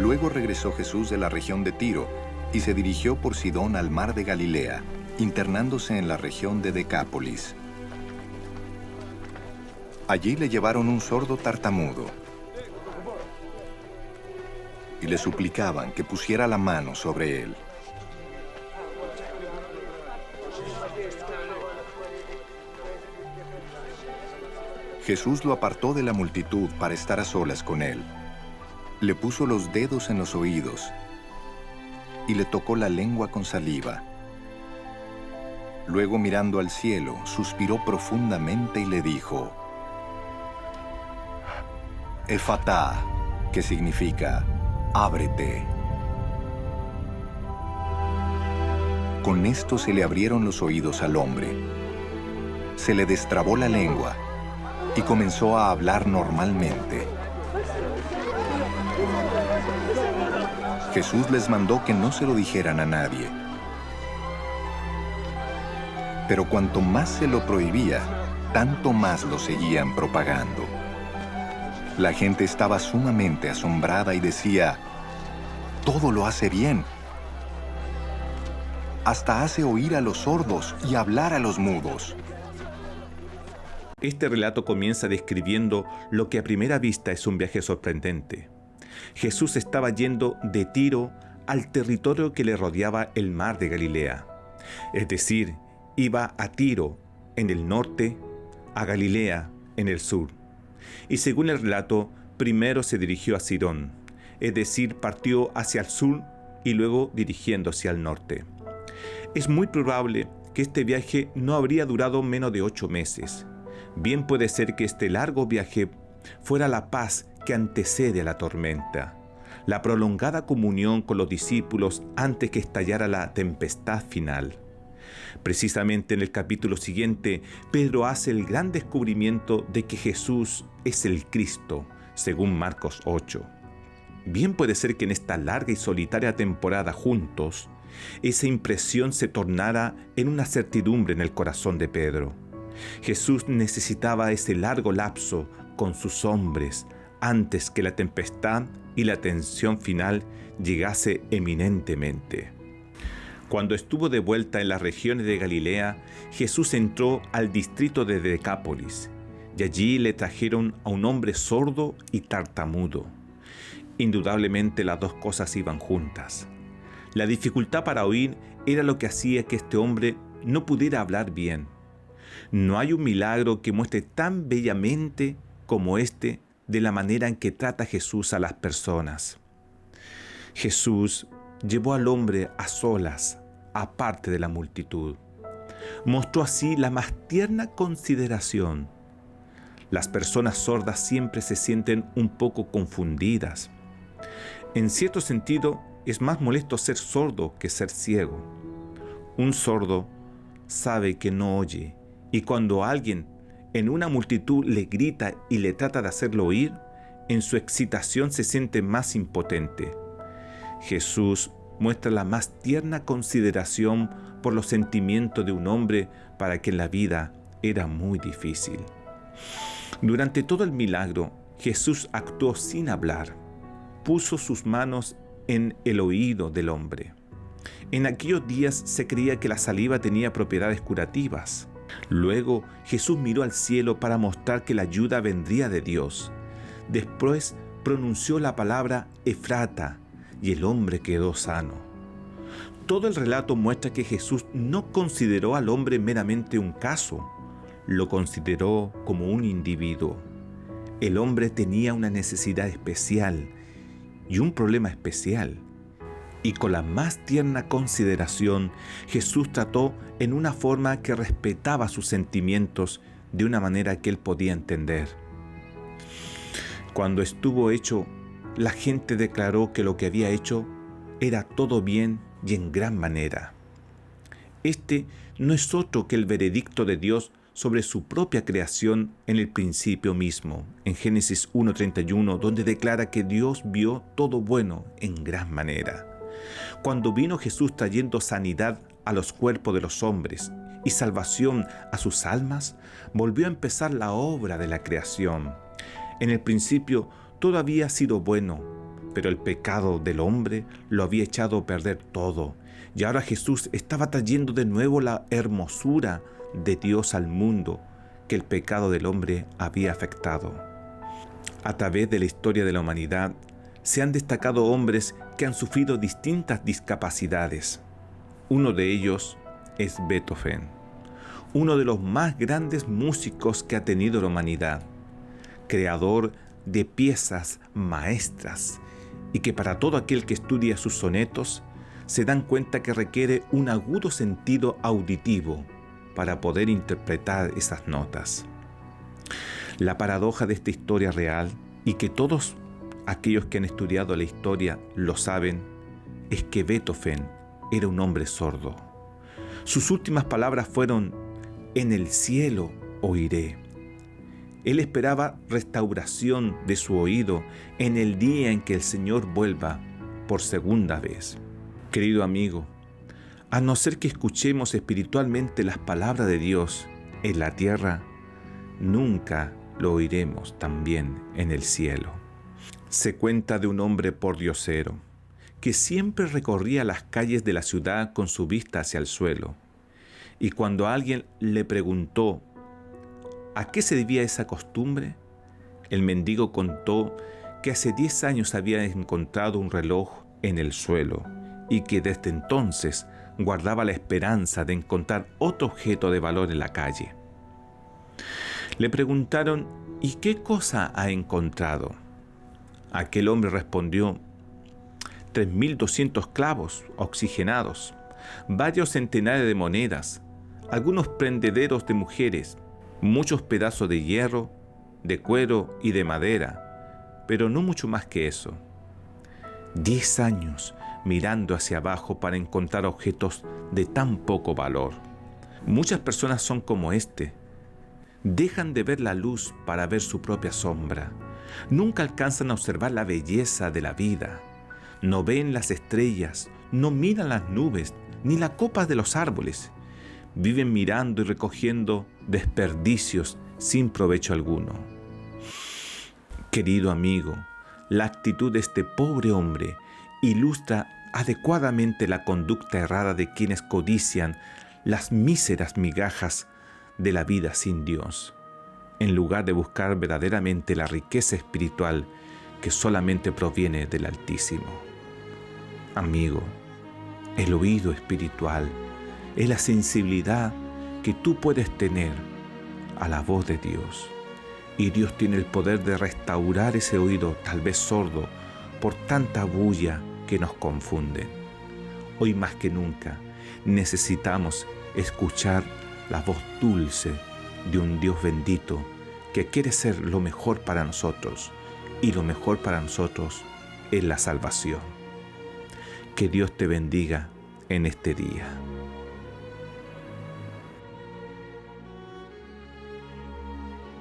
Luego regresó Jesús de la región de Tiro y se dirigió por Sidón al mar de Galilea, internándose en la región de Decápolis. Allí le llevaron un sordo tartamudo y le suplicaban que pusiera la mano sobre él. Jesús lo apartó de la multitud para estar a solas con él. Le puso los dedos en los oídos y le tocó la lengua con saliva. Luego, mirando al cielo, suspiró profundamente y le dijo: Efatá, que significa ábrete. Con esto se le abrieron los oídos al hombre. Se le destrabó la lengua y comenzó a hablar normalmente. Jesús les mandó que no se lo dijeran a nadie. Pero cuanto más se lo prohibía, tanto más lo seguían propagando. La gente estaba sumamente asombrada y decía: todo lo hace bien. Hasta hace oír a los sordos y hablar a los mudos. Este relato comienza describiendo lo que a primera vista es un viaje sorprendente. Jesús estaba yendo de Tiro al territorio que le rodeaba el mar de Galilea. Es decir, iba a Tiro en el norte, a Galilea en el sur. Y según el relato, primero se dirigió a Sidón, es decir, partió hacia el sur y luego dirigiéndose al norte. Es muy probable que este viaje no habría durado menos de 8 meses. Bien puede ser que este largo viaje fuera la paz que antecede a la tormenta, la prolongada comunión con los discípulos antes que estallara la tempestad final. Precisamente en el capítulo siguiente, Pedro hace el gran descubrimiento de que Jesús es el Cristo, según Marcos 8. Bien puede ser que en esta larga y solitaria temporada juntos, esa impresión se tornara en una certidumbre en el corazón de Pedro. Jesús necesitaba ese largo lapso con sus hombres antes que la tempestad y la tensión final llegase eminentemente. Cuando estuvo de vuelta en las regiones de Galilea, Jesús entró al distrito de Decápolis y allí le trajeron a un hombre sordo y tartamudo. Indudablemente las dos cosas iban juntas. La dificultad para oír era lo que hacía que este hombre no pudiera hablar bien. No hay un milagro que muestre tan bellamente como este de la manera en que trata Jesús a las personas. Jesús llevó al hombre a solas, aparte de la multitud. Mostró así la más tierna consideración. Las personas sordas siempre se sienten un poco confundidas. En cierto sentido, es más molesto ser sordo que ser ciego. Un sordo sabe que no oye, y cuando alguien en una multitud le grita y le trata de hacerlo oír, en su excitación se siente más impotente. Jesús muestra la más tierna consideración por los sentimientos de un hombre para quien la vida era muy difícil. Durante todo el milagro, Jesús actuó sin hablar. Puso sus manos en el oído del hombre. En aquellos días se creía que la saliva tenía propiedades curativas. Luego Jesús miró al cielo para mostrar que la ayuda vendría de Dios. Después pronunció la palabra Efrata y el hombre quedó sano. Todo el relato muestra que Jesús no consideró al hombre meramente un caso, lo consideró como un individuo. El hombre tenía una necesidad especial y un problema especial. Y con la más tierna consideración, Jesús trató en una forma que respetaba sus sentimientos de una manera que él podía entender. Cuando estuvo hecho, la gente declaró que lo que había hecho era todo bien y en gran manera. Este no es otro que el veredicto de Dios sobre su propia creación en el principio mismo, en Génesis 1:31, donde declara que Dios vio todo bueno en gran manera. Cuando vino Jesús trayendo sanidad a los cuerpos de los hombres y salvación a sus almas, volvió a empezar la obra de la creación. En el principio todo había sido bueno, pero el pecado del hombre lo había echado a perder todo. Y ahora Jesús estaba trayendo de nuevo la hermosura de Dios al mundo que el pecado del hombre había afectado. A través de la historia de la humanidad se han destacado hombres que han sufrido distintas discapacidades. Uno de ellos es Beethoven, uno de los más grandes músicos que ha tenido la humanidad, creador de piezas maestras, y que para todo aquel que estudia sus sonetos se dan cuenta que requiere un agudo sentido auditivo para poder interpretar esas notas. La paradoja de esta historia real, y que todos aquellos que han estudiado la historia lo saben, es que Beethoven era un hombre sordo. Sus últimas palabras fueron: «En el cielo oiré». Él esperaba restauración de su oído en el día en que el Señor vuelva por segunda vez. Querido amigo, a no ser que escuchemos espiritualmente las palabras de Dios en la tierra, nunca lo oiremos también en el cielo. Se cuenta de un hombre pordiosero que siempre recorría las calles de la ciudad con su vista hacia el suelo, y cuando alguien le preguntó ¿a qué se debía esa costumbre?, el mendigo contó que hace 10 años había encontrado un reloj en el suelo y que desde entonces guardaba la esperanza de encontrar otro objeto de valor en la calle. Le preguntaron: ¿y qué cosa ha encontrado? Aquel hombre respondió: 3.200 clavos oxigenados, varios centenares de monedas, algunos prendederos de mujeres, muchos pedazos de hierro, de cuero y de madera, pero no mucho más que eso. 10 años mirando hacia abajo para encontrar objetos de tan poco valor. Muchas personas son como este. Dejan de ver la luz para ver su propia sombra. Nunca alcanzan a observar la belleza de la vida. No ven las estrellas, no miran las nubes, ni la copa de los árboles. Viven mirando y recogiendo desperdicios sin provecho alguno. Querido amigo, la actitud de este pobre hombre ilustra adecuadamente la conducta errada de quienes codician las míseras migajas de la vida sin Dios, en lugar de buscar verdaderamente la riqueza espiritual que solamente proviene del Altísimo. Amigo, el oído espiritual es la sensibilidad que tú puedes tener a la voz de Dios. Y Dios tiene el poder de restaurar ese oído, tal vez sordo, por tanta bulla que nos confunden. Hoy más que nunca necesitamos escuchar la voz dulce de un Dios bendito que quiere ser lo mejor para nosotros, y lo mejor para nosotros es la salvación. Que Dios te bendiga en este día.